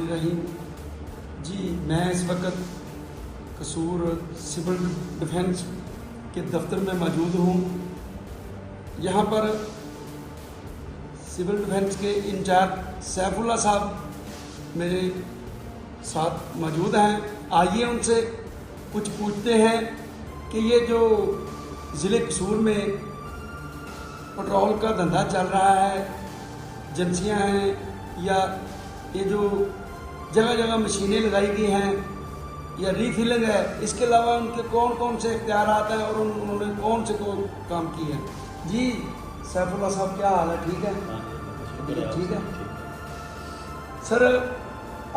रहीम जी, मैं इस वक्त कसूर सिविल डिफेंस के दफ्तर में मौजूद हूँ। यहाँ पर सिविल डिफेंस के इंचार्ज सैफुल्लाह साहब मेरे साथ मौजूद हैं। आइए उनसे कुछ पूछते हैं कि ये जो ज़िले कसूर में पेट्रोल का धंधा चल रहा है, एजेंसियाँ हैं या ये जो जगह जगह मशीनें लगाई गई हैं या रीफिलिंग है, इसके अलावा उनके कौन कौन से इख्तियारात हैं और उन्होंने कौन से को काम किए हैं। जी सैफुल्लाह साहब, क्या हाल है? ठीक है, ठीक है सर।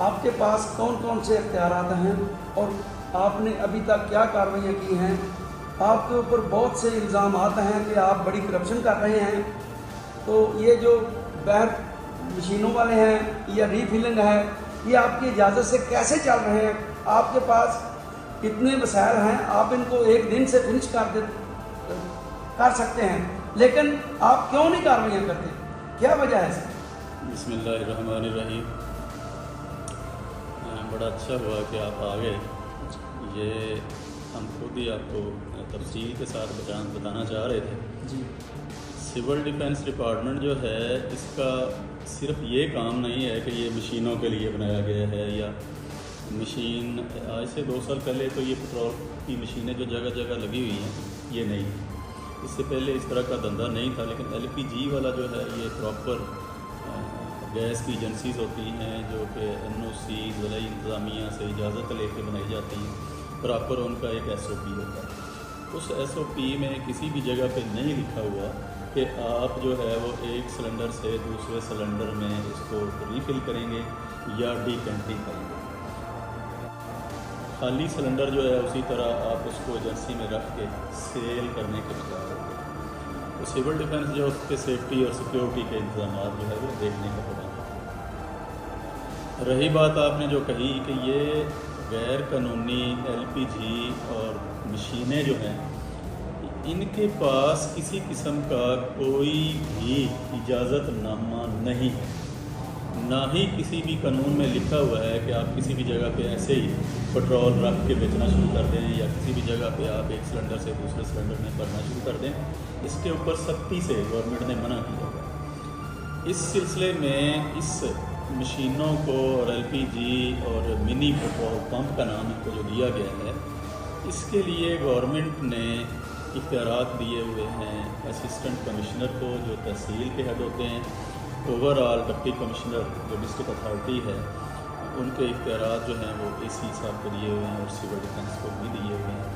आपके पास कौन कौन से इख्तियारात हैं और आपने अभी तक क्या कार्रवाइयाँ की हैं? आपके ऊपर बहुत से इल्ज़ाम हैं कि आप बड़ी करप्शन कर रहे हैं। तो ये जो बैर मशीनों वाले हैं या रीफिलिंग है, ये आपकी इजाज़त से कैसे चल रहे हैं? आपके पास इतने वसाइल हैं, आप इनको एक दिन से फिनिश कर सकते हैं, लेकिन आप क्यों नहीं कार्रवाइयाँ करते? क्या वजह है इसकी? बिस्मिल्लाहिर्रहमानिर्रहीम। बड़ा अच्छा हुआ कि आप आ गए। ये हम खुद ही आपको तफसील के साथ बताना चाह रहे थे जी। सिविल डिफेंस डिपार्टमेंट जो है, इसका सिर्फ ये काम नहीं है कि ये मशीनों के लिए बनाया गया है या मशीन आज से 2 साल पहले तो ये पेट्रोल की मशीनें जो जगह जगह लगी हुई हैं ये नहीं, इससे पहले इस तरह का धंधा नहीं था। लेकिन LPG वाला जो है ये प्रॉपर गैस की एजेंसीज होती हैं जो कि NOC ज़िला इंतज़ामिया से इजाज़त लेके बनाई जाती हैं, प्रॉपर उनका एक SOP होता है। उस SOP में किसी भी जगह पे नहीं लिखा हुआ कि आप जो है वो एक सिलेंडर से दूसरे सिलेंडर में इसको रीफ़िल करेंगे या डिकैंटिंग करेंगे। खाली सिलेंडर जो है उसी तरह आप उसको एजेंसी में रख के सेल करने के बजाय तो सिविल डिफेंस जो उसके सेफ्टी और सिक्योरिटी के इंतजाम जो है वो देखने का पड़ा। रही बात आपने जो कही कि ये गैर कानूनी LPG और मशीनें जो हैं, इनके पास किसी किस्म का कोई भी इजाज़तनामा नहीं है, ना ही किसी भी कानून में लिखा हुआ है कि आप किसी भी जगह पे ऐसे ही पेट्रोल रख के बेचना शुरू कर दें या किसी भी जगह पे आप एक सिलेंडर से दूसरे सिलेंडर में भरना शुरू कर दें। इसके ऊपर सख्ती से गवर्नमेंट ने मना किया है। इस सिलसिले में इस मशीनों को और LPG और मिनी पेट्रोल पंप का नाम इनको जो दिया गया है, इसके लिए गवर्नमेंट ने इख्तियारात दिए हुए हैं असिस्टेंट कमिश्नर को जो तहसील के हेड होते हैं, ओवरऑल डिप्टी कमिश्नर जो डिस्ट्रिक्ट अथॉरिटी है, उनके इख्तियारात जो हैं वो AC साहब को दिए हुए हैं और सिविल डिफेंस को भी दिए हुए हैं।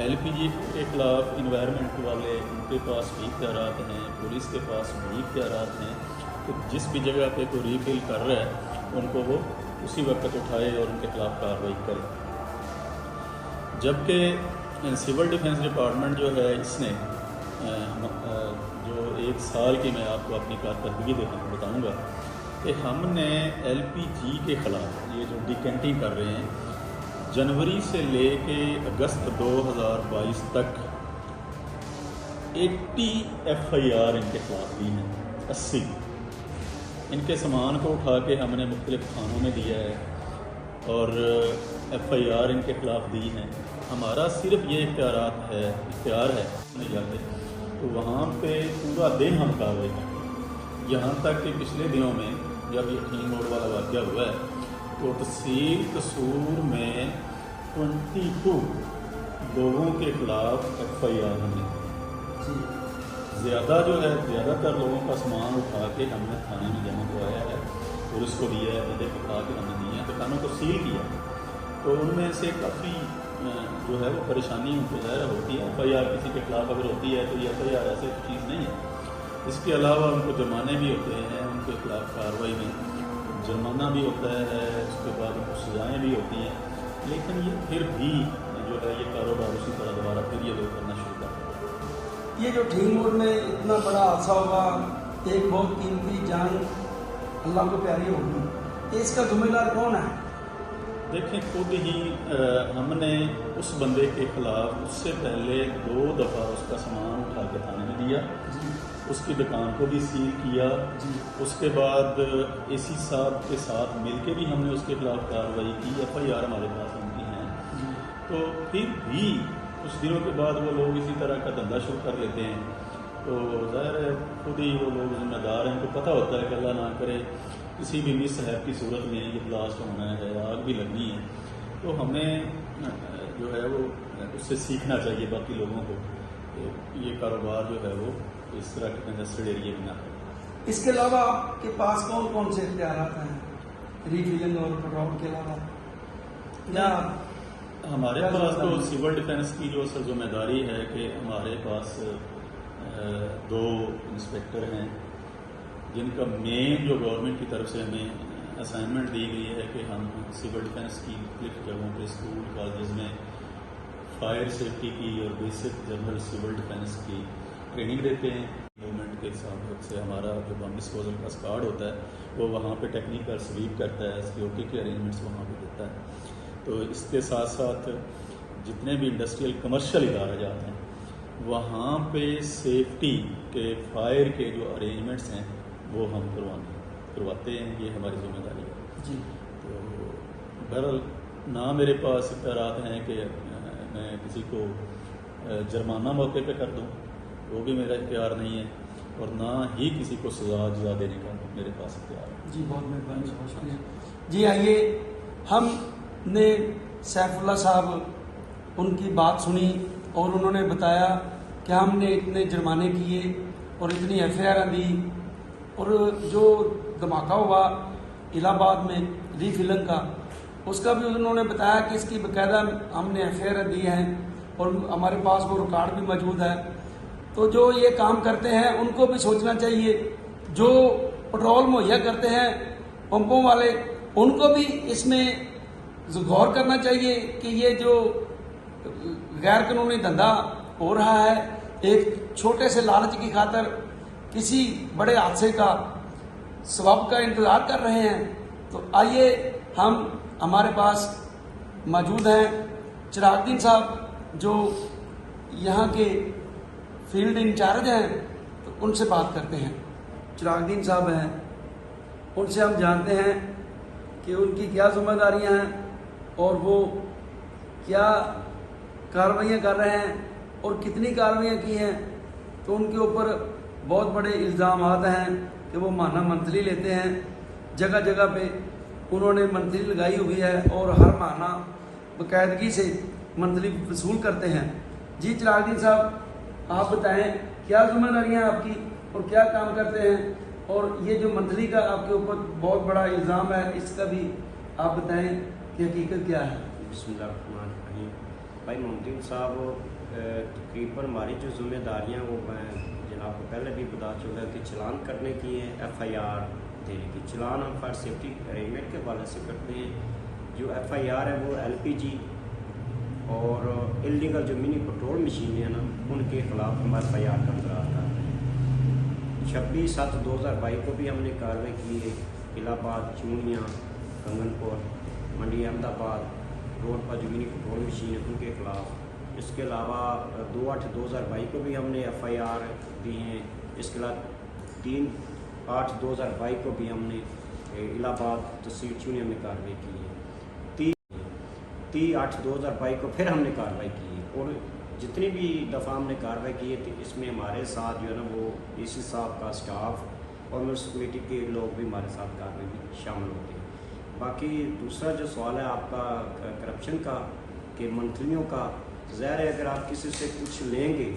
LPG के ख़िलाफ़ इन्वायरमेंट वाले उनके पास भी इख्तियारात हैं, पुलिस के पास भी इख्तियारात हैं कि जिस भी जगह पे कोई रीफिल कर रहा है उनको वो उसी वक्त उठाए और उनके ख़िलाफ़ कार्रवाई करे। जबकि सिविल डिफेंस डिपार्टमेंट जो है, इसने जो 1 साल की मैं आपको अपनी कारकर्दगी बताऊँगा कि हमने LPG के ख़िलाफ़ ये जो डिकैंटिंग कर रहे हैं, जनवरी से लेके अगस्त 2022 तक 80 FIR इनके ख़िलाफ़ दी हैं। 80 इनके सामान को उठा के हमने मुख्तलिफ थानों में दिया है और FIR इनके ख़िलाफ़ दी हैं। हमारा सिर्फ ये इख्तियार है नहीं जाते तो वहाँ पे पूरा दिन हम कार्रवाई करते हैं। यहाँ तक कि पिछले दिनों में जब ये टीम मोड वाला वाक़या हुआ है तो तहसील कसूर में 22 लोगों के ख़िलाफ़ FIR हमने ज़्यादातर लोगों का सामान उठा के हमने थाने में जमा करवाया है और उसको दिया है, बंदे पका के हमने दिए हैं, दुकानों को सील किया। तो उनमें से काफ़ी जो है वो परेशानी उनको ज़ाहिर होती है। FIR किसी के ख़िलाफ़ अगर होती है तो ये FIR ऐसी चीज़ नहीं है। इसके अलावा उनको जुर्माने भी होते हैं, उनके ख़िलाफ़ कार्रवाई में जुर्माना भी होता है, उसके बाद उनको सज़ाएँ भी होती हैं। लेकिन ये फिर भी जो है ये कारोबार उसी तरह दोबारा फिर ये लोग करना शुरू कर देते हैं। ये जो टीम मोड में इतना बड़ा हादसा होगा, एक बहुत कीमती जान अल्लाह को प्यारी होगी, इसका जिम्मेदार कौन है? देखें, खुद ही हमने उस बंदे के ख़िलाफ़ उससे पहले 2 दफ़ा उसका सामान उठा के थाने में दिया। اس کی دکان کو بھی سیل کیا. اس کے بعد اے سی صاحب کے ساتھ مل کے بھی ہم نے اس کے خلاف کارروائی کی. ایف آئی آر ہمارے پاس ان کی ہیں. تو پھر بھی کچھ دنوں کے بعد وہ لوگ اسی طرح کا دھندا شروع کر لیتے ہیں. تو ظاہر ہے خود ہی وہ لوگ ذمہ دار ہیں. ان کو پتہ ہوتا ہے کہ اللہ نہ کرے کسی بھی مس ہیپ کی صورت میں یہ بلاسٹ ہونا ہے, آگ بھی لگنی ہے. تو ہمیں جو ہے وہ اس سے سیکھنا چاہیے باقی لوگوں کو کہ یہ کاروبار جو ہے وہ اس طرح کے کنجسٹڈ ایریے میں نہ ہو. اس کے علاوہ آپ کے پاس کون کون سے اختیارات ہیں ریفیلنگ اور پیٹرول کے علاوہ؟ کیا ہمارے پاس تو سول ڈیفینس کی جو اصل ذمہ داری ہے کہ ہمارے پاس 2 انسپیکٹر ہیں جن کا مین جو گورنمنٹ کی طرف سے ہمیں اسائنمنٹ دی گئی ہے کہ ہم سول ڈیفینس کی مختلف جگہوں پہ اسکول کالجز میں فائر سیفٹی کی اور بیسک جنرل سول ڈیفینس کی ٹریننگ دیتے ہیں. گورنمنٹ کے حساب سے ہمارا جو بم ڈسپوزل کا اسکواڈ ہوتا ہے وہ وہاں پہ ٹیکنیکل سویپ کرتا ہے, سیکورٹی کے ارینجمنٹس وہاں پہ دیتا ہے. تو اس کے ساتھ ساتھ جتنے بھی انڈسٹریل کمرشل ادارے جاتے ہیں وہاں پہ سیفٹی کے فائر کے جو ارینجمنٹس ہیں وہ ہم کرواتے ہیں. یہ ہماری ذمہ داری ہے. جی. تو بہرحال نہ میرے پاس اختیارات ہیں کہ میں کسی کو جرمانہ موقع پہ کر دوں, وہ بھی میرا اختیار نہیں ہے, اور نہ ہی کسی کو سزا جزا دینے کا میرے پاس اختیار ہے. جی بہت مہربانی, بہت شکریہ. جی آئیے, ہم نے سیف اللہ صاحب ان کی بات سنی اور انہوں نے بتایا کہ ہم نے اتنے جرمانے کیے اور اتنی ایف آئی آر دی, اور جو دھماکہ ہوا الہ آباد میں ری فلنگ کا اس کا بھی انہوں نے بتایا کہ اس کی باقاعدہ ہم نے ایف آئی آر دی ہیں اور ہمارے پاس وہ ریکارڈ بھی موجود ہے. تو جو یہ کام کرتے ہیں ان کو بھی سوچنا چاہیے, جو پٹرول مہیا کرتے ہیں پمپوں والے ان کو بھی اس میں غور کرنا چاہیے کہ یہ جو غیر قانونی دھندا ہو رہا ہے ایک چھوٹے سے لالچ کی خاطر کسی بڑے حادثے کا ثواب کا انتظار کر رہے ہیں. تو آئیے ہمارے پاس موجود ہیں چراغ الدین صاحب جو یہاں کے فیلڈ انچارج ہیں, تو ان سے بات کرتے ہیں. چراغ الدین صاحب ہیں, ان سے ہم جانتے ہیں کہ ان کی کیا ذمہ داریاں ہیں اور وہ کیا کارروائیاں کر رہے ہیں اور کتنی کارروائیاں کی ہیں. تو ان کے اوپر بہت بڑے الزامات ہیں کہ وہ ماہانہ منتھلی لیتے ہیں, جگہ جگہ پہ انہوں نے منتھلی لگائی ہوئی ہے اور ہر ماہانہ باقاعدگی سے منتھلی وصول کرتے ہیں. جی چراغ الدین صاحب, آپ بتائیں کیا ذمہ داریاں آپ کی اور کیا کام کرتے ہیں, اور یہ جو منتھلی کا آپ کے اوپر بہت بڑا الزام ہے اس کا بھی آپ بتائیں کہ حقیقت کیا ہے. بسم اللہ الرحمن الرحیم. بھائی ممتاز صاحب, تقریباً ہماری جو ذمہ داریاں وہ میں جناب کو پہلے بھی بتا چکا کہ چلان کرنے کی ہیں, ایف آئی آر دینے کی. چلان ہم فائر سیفٹی ارینجمنٹ کے حوالے سے کرتے ہیں. جو ایف آئی آر ہے وہ ایل پی جی اور انلیگل جو منی پٹرول مشینیں ہیں نا ان کے خلاف ہم ایف آئی آر کا اندراج کر رہے ہیں. 26/7/2022 کو بھی ہم نے کارروائی کی ہے. الہ آباد, چونیا, کنگن پور, منڈی احمد آباد روڈ پر جو منی پٹرول مشین ہے ان کے خلاف. اس کے علاوہ 2/8/2022 کو بھی ہم نے ایف آئی آر دی ہیں. اس کے علاوہ 3/8/2022 کو بھی ہم نے الہ آباد تحصیل چونیا میں کارروائی کی ہے. 30/8/2022 کو پھر ہم نے کارروائی کی ہے. اور جتنی بھی دفعہ ہم نے کارروائی کی ہے تو اس میں ہمارے ساتھ جو ہے نا وہ ڈی سی صاحب کا اسٹاف اور میونسپلٹی کے لوگ بھی ہمارے ساتھ کارروائی میں شامل ہوتے ہیں. باقی دوسرا جو سوال ہے آپ کا کرپشن کا کہ منتھلیوں کا, ظاہر ہے اگر آپ کسی سے کچھ لیں گے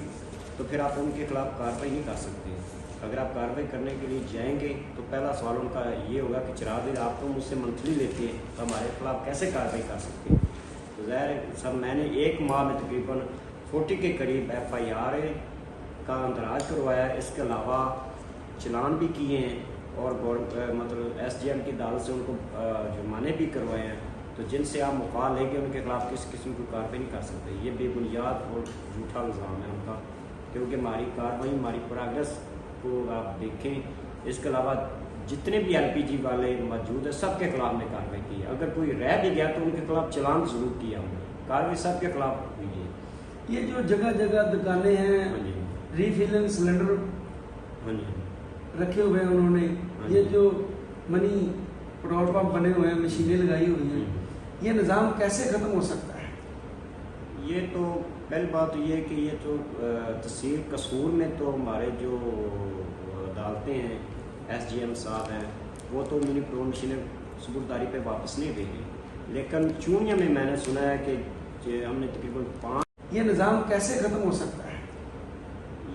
تو پھر آپ ان کے خلاف کارروائی نہیں کر سکتے. اگر آپ کارروائی کرنے کے لیے جائیں گے تو پہلا سوال ان کا یہ ہوگا کہ چراغ دن آپ تو مجھ سے منتھلی لیتے ہیں تو ہمارے خلاف کیسے کارروائی کر سکتے ہیں. تو ظاہر ہے سب میں نے 1 ماہ میں تقریباً 40 کے قریب ایف آئی آر کا اندراج کروایا ہے. اس کے علاوہ چلان بھی کیے ہیں اور مطلب ایس ڈی ایم کی عدالت سے ان کو جرمانے بھی کروائے ہیں. تو جن سے آپ مفاد لیں گے ان کے خلاف کسی قسم کی کارروائی نہیں کر سکتے. یہ بے بنیاد اور جھوٹا الزام ہے ان کا, کیونکہ ہماری کارروائی ہماری پروگریس کو آپ دیکھیں. اس کے علاوہ جتنے بھی ایل پی جی والے موجود ہیں سب کے خلاف میں کارروائی کی ہے. اگر کوئی رہ بھی گیا تو ان کے خلاف چلان ضرور کیا ہم نے. کارروائی سب کے خلاف ہوئی ہے. یہ جو جگہ جگہ دکانیں ہیں ری فلنگ سلنڈر हाँ जी रखे हुए हैं उन्होंने, ये जो मनी पेट्रोल पंप बने हुए हैं, मशीनें लगाई हुई हैं, ये निज़ाम कैसे ख़त्म हो सकता है? ये तो पहली बात तो ये है कि ये तो तहसील कसूर में तो हमारे जो अदालतें हैं, SGM साहब हैं, वो तो मिनी पेट्रोल मशीनें सबूतदारी पे वापस नहीं देंगे, लेकिन चूनिया में मैंने सुना है कि हमने तकरीबन 5। ये निज़ाम कैसे ख़त्म हो सकता है?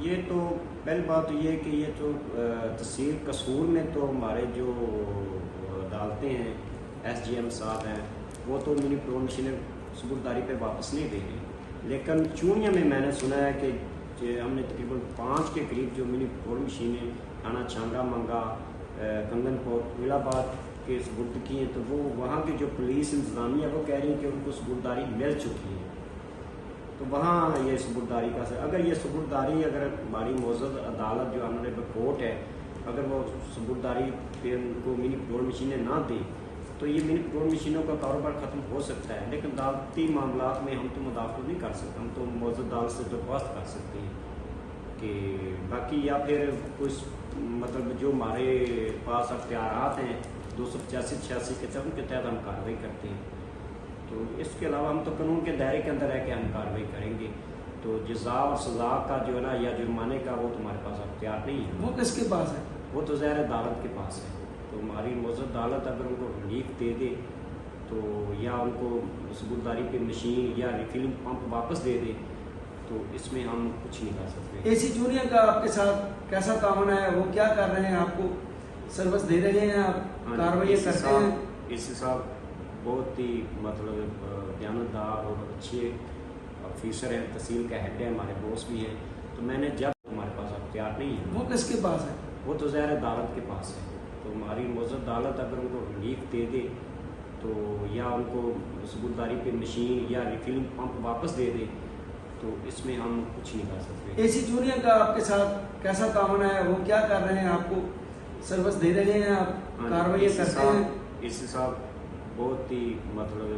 ये तो पहली बात तो ये है कि ये तो तहसील कसूर में तो हमारे जो अदालतें हैं, SGM साहब हैं, वो तो मिनी पेट्रोल मशीनें सबूतदारी पे वापस नहीं देंगे, लेकिन चूनिया में मैंने सुना है कि हमने तकरीबन 5 के करीब जो मिनी पेट्रोल मशीनें थाना छांगा मंगा कंगनपुर इलाहाबाद के सबूत की हैं, तो वो वहाँ की जो पुलिस इंतजामिया वो कह रही है कि उनको सबूतदारी मिल चुकी है। तो वहाँ ये सबूतदारी का अगर ये सबूतदारी अगर हमारी मौजूद अदालत जो ऑनरेबल कोर्ट है, अगर वो सबूतदारी पे उनको मिनी पेट्रोल मशीनें ना दें तो ये मिनी पेट्रोल मशीनों का कारोबार ख़त्म हो सकता है, लेकिन अदालती मामला में हम तो मुदाफ़ा नहीं कर सकते, हम तो मौजूद अदालत से दरख्वास्त कर सकते हैं कि बाकी, या फिर कुछ मतलब जो हमारे पास अख्तियारात हैं 285-86 के तहत उनके तहत हम कार्रवाई करते हैं। तो इसके अलावा हम तो कानून के दायरे के अंदर है कि हम कार्रवाई करेंगे, तो जज़ा और सज़ा का जो है ना या जुर्माने का वो तुम्हारे पास अख्तियार नहीं है। वो किसके पास है? वो तो ज़ाहिर अदालत के पास है। तो हमारी मौजूद अदालत अगर उनको रिलीफ दे दे तो या उनको सबूतदारी पे मशीन या रिफिलिंग पंप वापस दे दे तो इसमें हम कुछ नहीं कर सकते। AC जूनियर का आपके साथ कैसा तामन है? वो क्या कर रहे हैं? आपको सर्विस दे रहे हैं? आप कार्रवाई करते हैं? AC साहब बहुत ही मतलब दयानतदार और अच्छे ऑफिसर हैं, तहसील का हेड है, हमारे बॉस भी हैं। तो मैंने जब हमारे पास अख्तियार नहीं है। वो किसके पास है? वो तो ज़ाहिर अदालत के पास है। तो हमारी मौजूद अदालत अगर उनको रिलीफ दे दे तो या उनको सबूतदारी पे मशीन या रिफिलिंग पंप वापस दे दे तो इसमें हम कुछ नहीं कर सकते। AC जूनियर का आपके साथ कैसा तामन है? वो क्या कर रहे हैं? आपको सर्विस दे रहे हैं? आप कार्रवाई करते हैं? AC साहब बहुत ही मतलब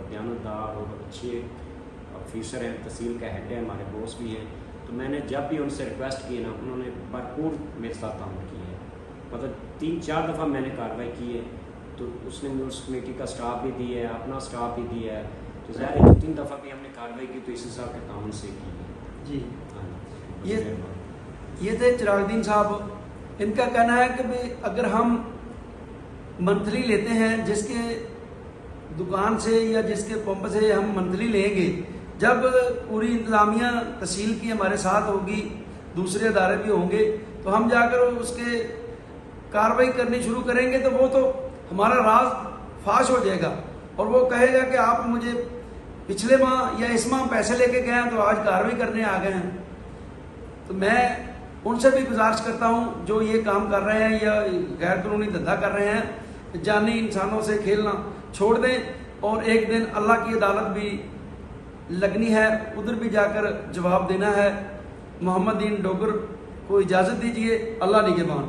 दयानतदार और अच्छे ऑफिसर हैं, तहसील का हेड है, हमारे बॉस भी हैं। तो मैंने जब भी उनसे रिक्वेस्ट की ना, उन्होंने भरपूर मेरे साथ तामुल किया है। मतलब 3-4 दफ़ा मैंने कार्रवाई की है, तो उसने म्यूनसिपल कमेटी का स्टाफ भी दिया है, अपना स्टाफ भी दिया है। तो ज़ाहिर है 3 दफ़ा भी हमने कार्रवाई की तो इसी साहब के तामुल से की है। जी, हाँ, ये थे चिरागुद्दीन साहब। इनका कहना है कि भाई अगर हम मंथली लेते हैं, जिसके दुकान से या जिसके पंप से हम मंथली लेंगे, जब पूरी इंतज़ामिया तहसील की हमारे साथ होगी, दूसरे अदारे भी होंगे, तो हम जाकर उसके कार्रवाई करनी शुरू करेंगे तो वो तो हमारा राज फाश हो जाएगा और वो कहेगा कि आप मुझे पिछले माह या इस माह पैसे लेके गए हैं तो आज कार्रवाई करने आ गए हैं। तो मैं उनसे भी गुजारिश करता हूं जो ये काम कर रहे हैं या गैर कानूनी धंधा कर रहे हैं, जानी इंसानों से खेलना छोड़ दें और एक दिन अल्लाह की अदालत भी लगनी है, उधर भी जाकर जवाब देना है। मोहम्मद दीन डोगर को इजाज़त दीजिए। अल्लाह निगहबान।